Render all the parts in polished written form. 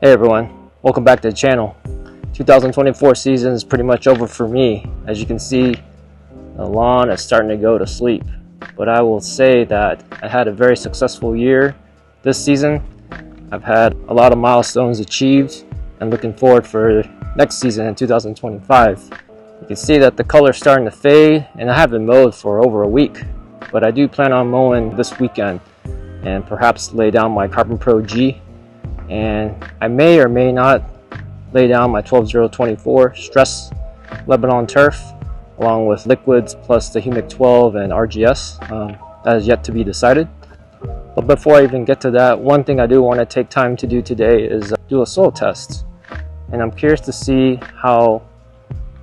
Hey everyone, welcome back to the channel. 2024 season is pretty much over for me. As you can see, the lawn is starting to go to sleep. But I will say that I had a very successful year this season. I've had a lot of milestones achieved and looking forward for next season in 2025. You can see that the color's starting to fade and I haven't mowed for over a week. But I do plan on mowing this weekend and perhaps lay down my Carbon Pro G. And I may or may not lay down my 12024 stress Lebanon turf along with liquids plus the Humic12 and RGS. That is yet to be decided. But before I even get to that, one thing I do want to take time to do today is do a soil test. And I'm curious to see how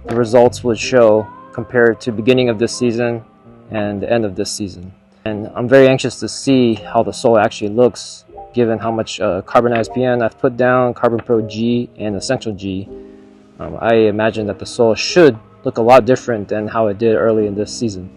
the results would show compared to beginning of this season and the end of this season. And I'm very anxious to see how the soil actually looks given how much CarbonizPN I've put down, Carbon Pro G and Essential G. I imagine that the soil should look a lot different than how it did early in this season.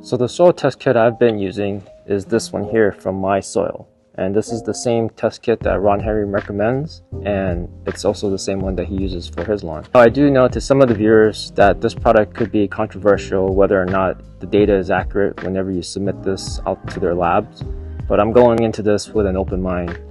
So the soil test kit I've been using is this one here from My Soil. And this is the same test kit that Ron Henry recommends, and it's also the same one that he uses for his lawn. I do know to some of the viewers that this product could be controversial whether or not the data is accurate whenever you submit this out to their labs. But I'm going into this with an open mind.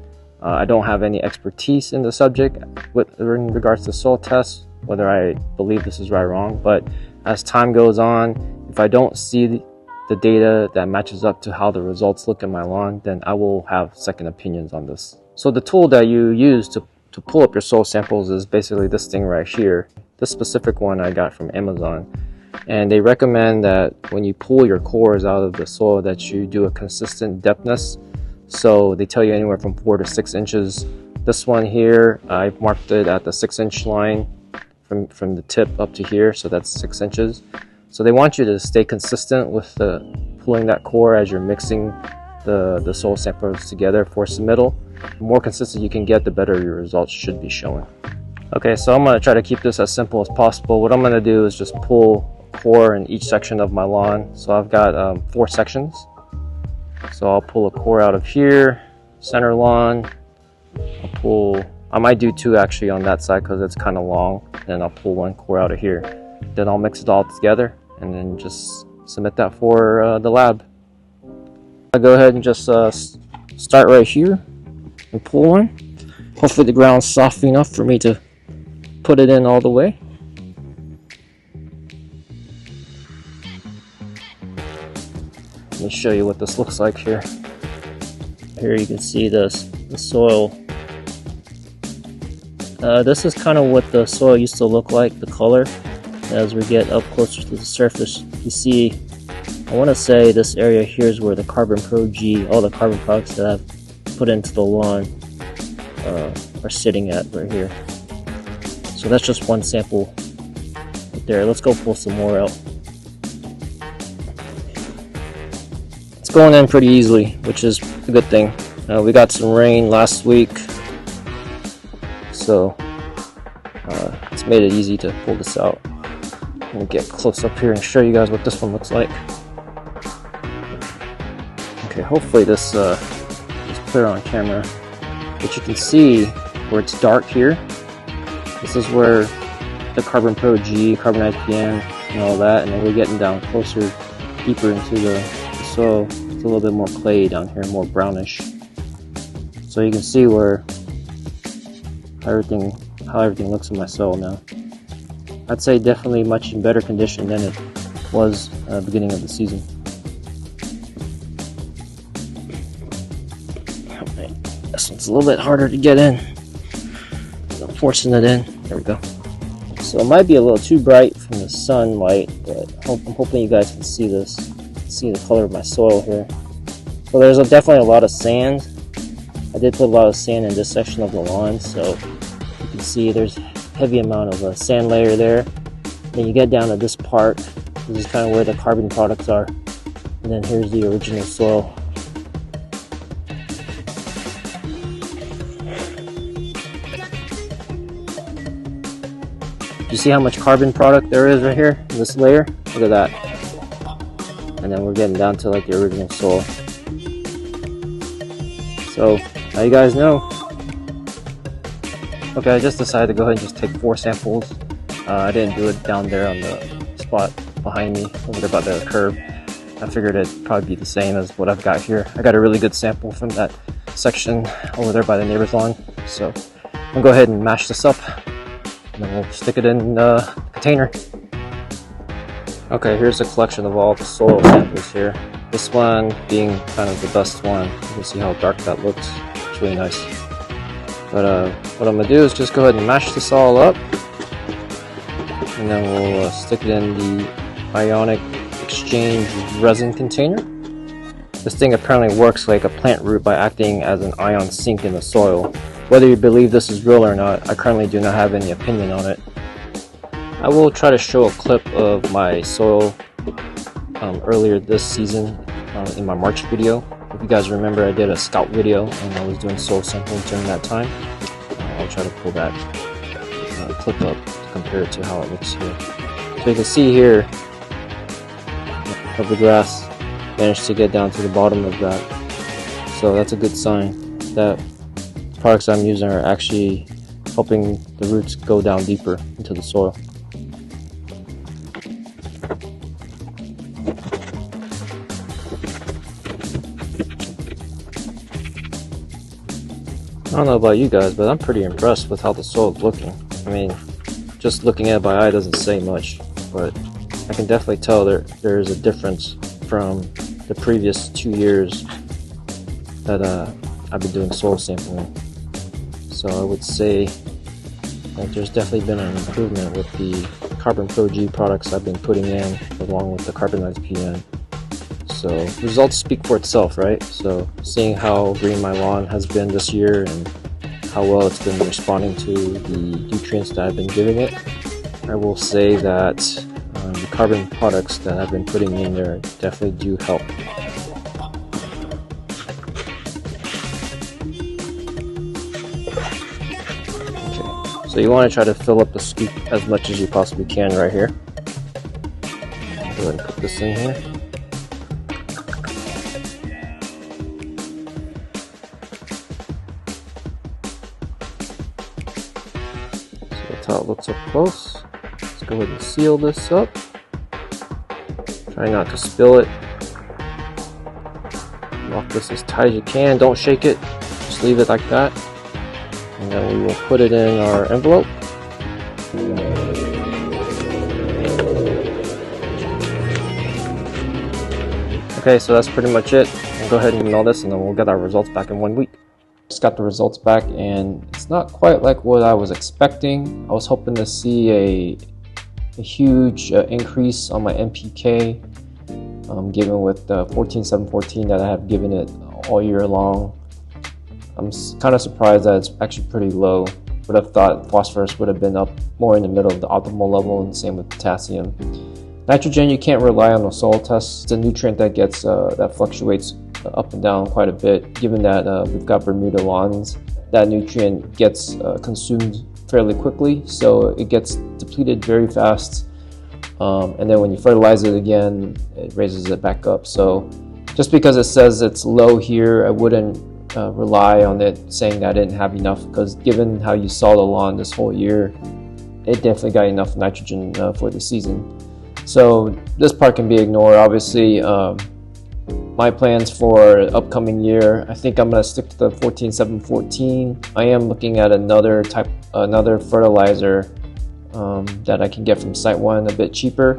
I don't have any expertise in the subject in regards to soil tests, whether I believe this is right or wrong. But as time goes on, if I don't see the data that matches up to how the results look in my lawn, then I will have second opinions on this. So the tool that you use to pull up your soil samples is basically this thing right here. This specific one I got from Amazon. And they recommend that when you pull your cores out of the soil that you do a consistent depthness. So they tell you anywhere from 4 to 6 inches. This one here, I marked it at the 6-inch line from the tip up to here, so that's 6 inches. So they want you to stay consistent with pulling that core as you're mixing the soil samples together for submittal. The more consistent you can get, the better your results should be showing. Okay, so I'm going to try to keep this as simple as possible. What I'm going to do is just pull core in each section of my lawn. So I've got 4 sections. So I'll pull a core out of here, center lawn. I might do 2 actually on that side because it's kind of long. Then I'll pull 1 core out of here. Then I'll mix it all together and then just submit that for the lab. I'll go ahead and just start right here and pull one. Hopefully the ground's soft enough for me to put it in all the way. Let me show you what this looks like here. Here you can see the soil. This is kind of what the soil used to look like, the color. As we get up closer to the surface, you see, I want to say this area here is where the Carbon Pro G, all the carbon products that I've put into the lawn are sitting at right here. So that's just one sample right there. Let's go pull some more out. It's going in pretty easily, which is a good thing. We got some rain last week, so it's made it easy to pull this out. I'm gonna get close up here and show you guys what this one looks like. Okay, hopefully this is clear on camera, but you can see where it's dark here. This is where the Carbon Pro G, CarbonizPN, and all that, and then we're getting down closer, deeper into the soil. It's a little bit more clay down here, more brownish. So you can see where how everything looks in my soil now. I'd say definitely much in better condition than it was beginning of the season. Right. This one's a little bit harder to get in. I'm forcing it in. There we go. So it might be a little too bright from the sunlight, but I'm hoping you guys can see this. See the color of my soil here. So there's definitely a lot of sand. I did put a lot of sand in this section of the lawn, so you can see there's heavy amount of a sand layer there. Then you get down to this part. This is kind of where the carbon products are, and then here's the original soil. You see how much carbon product there is right here in this layer? Look at that. And then we're getting down to like the original soil. So now you guys know. Okay, I just decided to go ahead and just take 4 samples. I didn't do it down there on the spot behind me over there by the curb. I figured it'd probably be the same as what I've got here. I got a really good sample from that section over there by the neighbor's lawn. So I'm gonna go ahead and mash this up, and then we'll stick it in the container. Okay, here's a collection of all the soil samples here. This one being kind of the best one. You can see how dark that looks. It's really nice. But what I'm gonna do is just go ahead and mash this all up, and then we'll stick it in the ionic exchange resin container. This thing apparently works like a plant root by acting as an ion sink in the soil. Whether you believe this is real or not, I currently do not have any opinion on it. I will try to show a clip of my soil earlier this season in my March video. If you guys remember, I did a scout video and I was doing soil sampling during that time. I'll try to pull that clip up to compare it to how it looks here. So you can see here, of the grass managed to get down to the bottom of that. So that's a good sign that products I'm using are actually helping the roots go down deeper into the soil. I don't know about you guys, but I'm pretty impressed with how the soil is looking. I mean, just looking at it by eye doesn't say much, but I can definitely tell there is a difference from the previous 2 years that I've been doing soil sampling. So I would say that there's definitely been an improvement with the Carbon Pro G products I've been putting in, along with the CarbonizPN. So results speak for itself, right? So seeing how green my lawn has been this year and how well it's been responding to the nutrients that I've been giving it, I will say that the carbon products that I've been putting in there definitely do help. Okay, so you want to try to fill up the scoop as much as you possibly can right here. Go ahead and put this in here. So that's how it looks up close. Let's go ahead and seal this up. Try not to spill it. Lock this as tight as you can. Don't shake it. Just leave it like that. And then we will put it in our envelope. Okay, so that's pretty much it. We'll go ahead and mail this and then we'll get our results back in 1 week. Just got the results back and it's not quite like what I was expecting. I was hoping to see a huge increase on my NPK, given with the 14-7-14 that I have given it all year long. I'm kind of surprised that it's actually pretty low. Would have thought phosphorus would have been up more in the middle of the optimal level, and same with potassium. Nitrogen, you can't rely on the soil tests. It's a nutrient that gets that fluctuates up and down quite a bit. Given that we've got Bermuda lawns, that nutrient gets consumed fairly quickly, so it gets depleted very fast, and then when you fertilize it again, it raises it back up. So just because it says it's low here, I wouldn't rely on it saying that I didn't have enough, because given how you saw the lawn this whole year, it definitely got enough nitrogen for the season. So this part can be ignored. Obviously, my plans for upcoming year, I think I'm going to stick to the 14-7-14. I am looking at another fertilizer that I can get from Site One, a bit cheaper,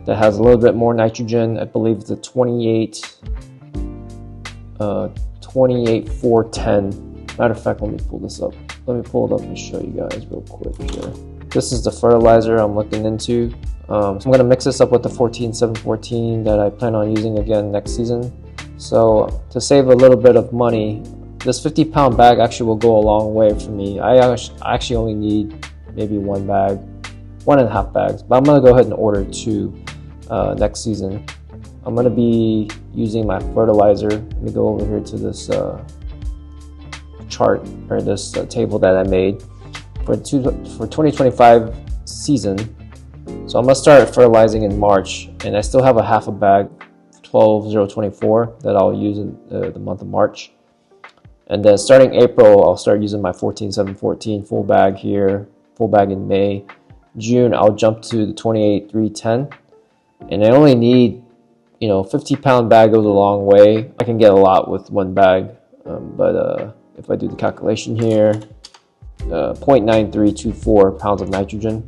that has a little bit more nitrogen. I believe it's a 28-4-10. Matter of fact, let me pull this up. Let me pull it up and show you guys real quick here. This is the fertilizer I'm looking into. So I'm going to mix this up with the 14-7-14 that I plan on using again next season. So to save a little bit of money, this 50-pound bag actually will go a long way for me. I actually only need maybe 1 bag, 1.5 bags, but I'm going to go ahead and order 2 next season. I'm going to be using my fertilizer. Let me go over here to this chart, or this table that I made for 2025 season. So I'm going to start fertilizing in March, and I still have a half a bag, 12-0-24, that I'll use in the month of March. And then starting April, I'll start using my 14-7-14 full bag here, full bag in May. June, I'll jump to the 28-3-10. And I only need, 50-pound bag goes a long way. I can get a lot with one bag, but if I do the calculation here, 0.9324 pounds of nitrogen.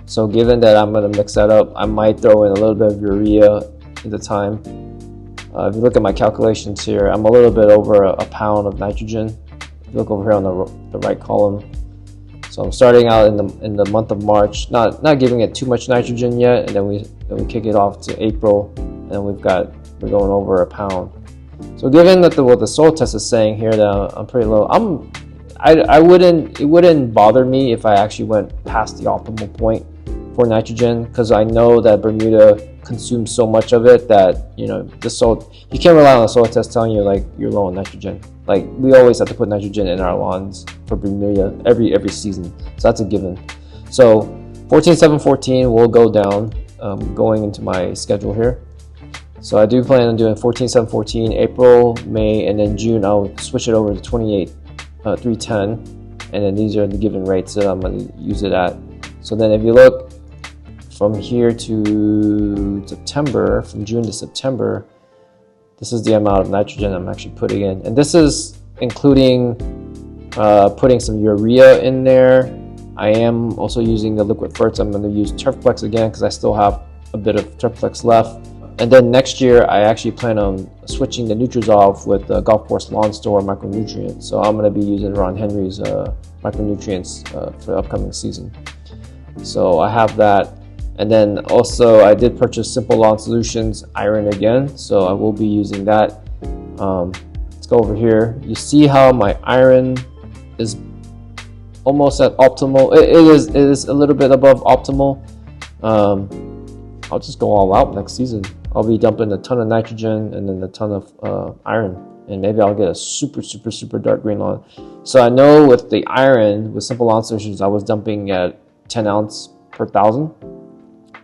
So given that I'm going to mix that up, I might throw in a little bit of urea at the time. If you look at my calculations here, I'm a little bit over a pound of nitrogen. If you look over here on the right column. So I'm starting out in the month of March, not giving it too much nitrogen yet, and then we kick it off to April, and we're going over a pound. So given that what the soil test is saying here, that I'm pretty low, it wouldn't bother me if I actually went past the optimal point for nitrogen, because I know that Bermuda consumes so much of it that the soil, you can't rely on the soil test telling you like you're low on nitrogen. Like we always have to put nitrogen in our lawns for Bermuda every season, so that's a given. So 14-7-14 will go down going into my schedule here. So I do plan on doing 14-7-14 April, May, and then June I'll switch it over to 28-3-10, and then these are the given rates that I'm going to use it at. So then if you look from here to September, from June to September, this is the amount of nitrogen I'm actually putting in. And this is including putting some urea in there. I am also using the liquid ferts. I'm going to use Turfplex again because I still have a bit of Turfplex left. And then next year, I actually plan on switching the Nutrizolve with the Golf Course Lawn Store Micronutrient. So I'm going to be using Ron Henry's micronutrients for the upcoming season. So I have that. And then also I did purchase Simple Lawn Solutions iron again, so I will be using that. Let's go over here. You see how my iron is almost at optimal. It is a little bit above optimal. I'll just go all out next season. I'll be dumping a ton of nitrogen and then a ton of iron, and maybe I'll get a super dark green lawn. So I know with the iron, with Simple Lawn Solutions, I was dumping at 10 ounce per 1,000.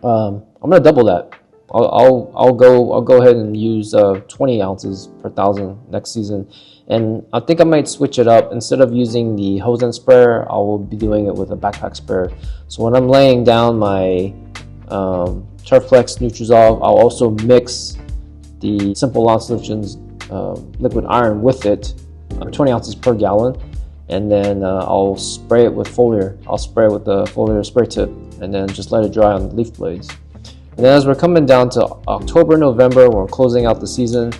I'm gonna double that. I'll go ahead and use 20 ounces per 1,000 next season, and I think I might switch it up. Instead of using the hose end sprayer, I will be doing it with a backpack sprayer. So when I'm laying down my Turfplex Nutrizolve, I'll also mix the Simple Lawn Solutions liquid iron with it, 20 ounces per gallon, and then I'll spray it with foliar. I'll spray it with the foliar spray tip, and then just let it dry on the leaf blades. And then as we're coming down to October, November, we're closing out the season,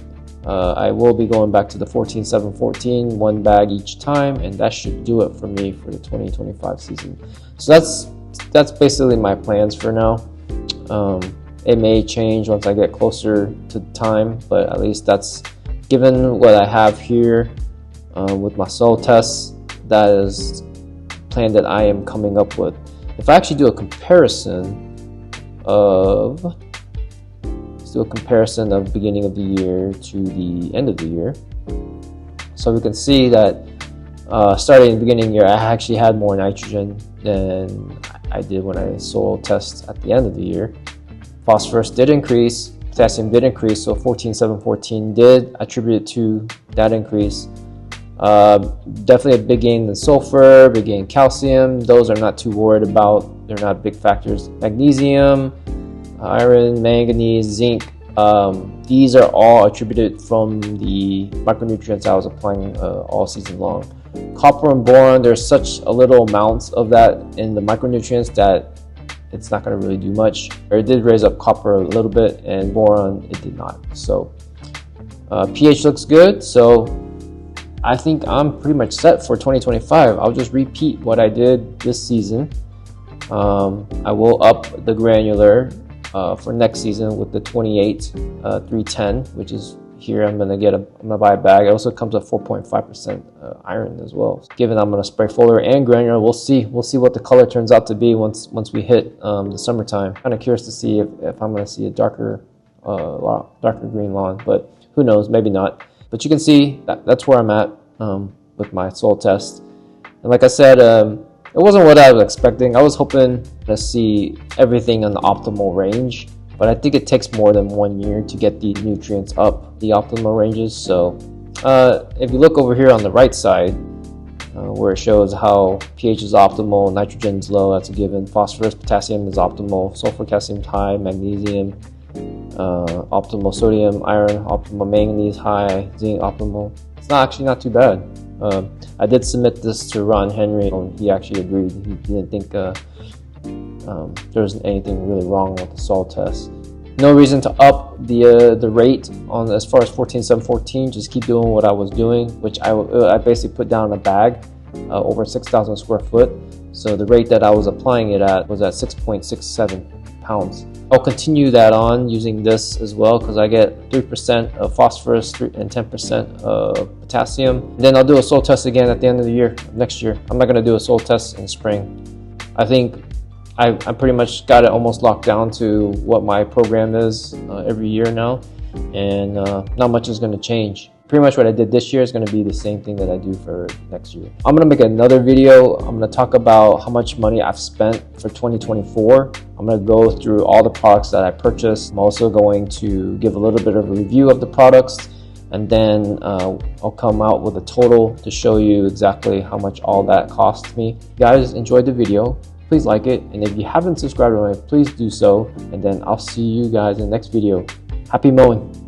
I will be going back to the 14-7-14, one bag each time, and that should do it for me for the 2025 season. So that's basically my plans for now. It may change once I get closer to time, but at least that's, given what I have here with my soil tests, that is the plan that I am coming up with. If I actually do a comparison of, let's do a comparison of beginning of the year to the end of the year. So we can see that starting in the beginning of the year, I actually had more nitrogen than I did when I soil test at the end of the year. Phosphorus did increase, potassium did increase, so 14-7-14 did attribute to that increase. Definitely a big gain in sulfur, big gain in calcium. Those are not too worried about. They're not big factors. Magnesium, iron, manganese, zinc. These are all attributed from the micronutrients I was applying all season long. Copper and boron, there's such a little amounts of that in the micronutrients that it's not going to really do much. It did raise up copper a little bit, and boron it did not. So pH looks good. So I think I'm pretty much set for 2025. I'll just repeat what I did this season. I will up the granular for next season with the 28-310, which is here. I'm gonna buy a bag. It also comes with 4.5% iron as well. Given I'm gonna spray foliar and granular, we'll see what the color turns out to be once we hit the summertime. Kind of curious to see if I'm gonna see a darker green lawn, but who knows? Maybe not. But you can see that's where I'm at with my soil test. And like I said, it wasn't what I was expecting. I was hoping to see everything in the optimal range, but I think it takes more than 1 year to get the nutrients up the optimal ranges. So If you look over here on the right side, where it shows how pH is optimal, nitrogen is low, that's a given, phosphorus, potassium is optimal, sulfur, calcium is high, magnesium, optimal sodium, iron, optimal manganese high, zinc optimal. It's not too bad. I did submit this to Ron Henry, and he actually agreed. He didn't think there was anything really wrong with the soil test. No reason to up the rate on as far as 14-7-14. Just keep doing what I was doing, which I basically put down in a bag over 6,000 square foot. So the rate that I was applying it at was at 6.67 pounds. I'll continue that on using this as well, because I get 3% of phosphorus and 10% of potassium. And then I'll do a soil test again at the end of the year, next year. I'm not going to do a soil test in spring. I think I pretty much got it almost locked down to what my program is every year now, and not much is going to change. Pretty much what I did this year is going to be the same thing that I do for next year. I'm going to make another video. I'm going to talk about how much money I've spent for 2024. I'm going to go through all the products that I purchased. I'm also going to give a little bit of a review of the products, and then I'll come out with a total to show you exactly how much all that cost me. If you guys enjoyed the video, please like it, and if you haven't subscribed already, please do so, and then I'll see you guys in the next video. Happy mowing!